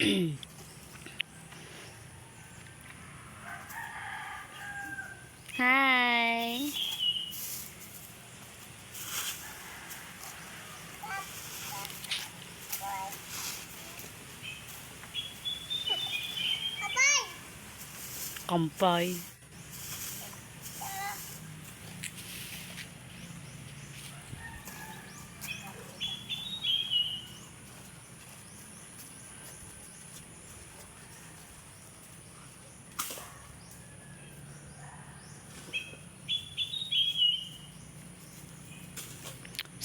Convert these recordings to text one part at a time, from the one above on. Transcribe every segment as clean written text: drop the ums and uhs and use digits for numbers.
Hi. Kampay.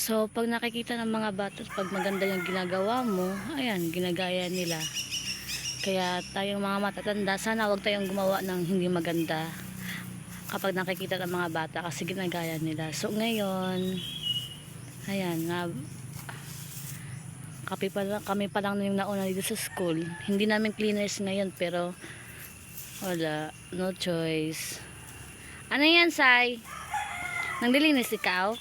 So, pag nakikita ng mga bata, pag maganda yung ginagawa mo, ayan, ginagaya nila. Kaya tayong mga matatanda, sana wag tayong gumawa ng hindi maganda kapag nakikita ng mga bata kasi ginagaya nila. So, ngayon, ayan, kami pa lang yung nauna dito sa school. Hindi namin cleaners ngayon, pero wala, no choice. Ano yan, Sai? Nandilinis ikaw?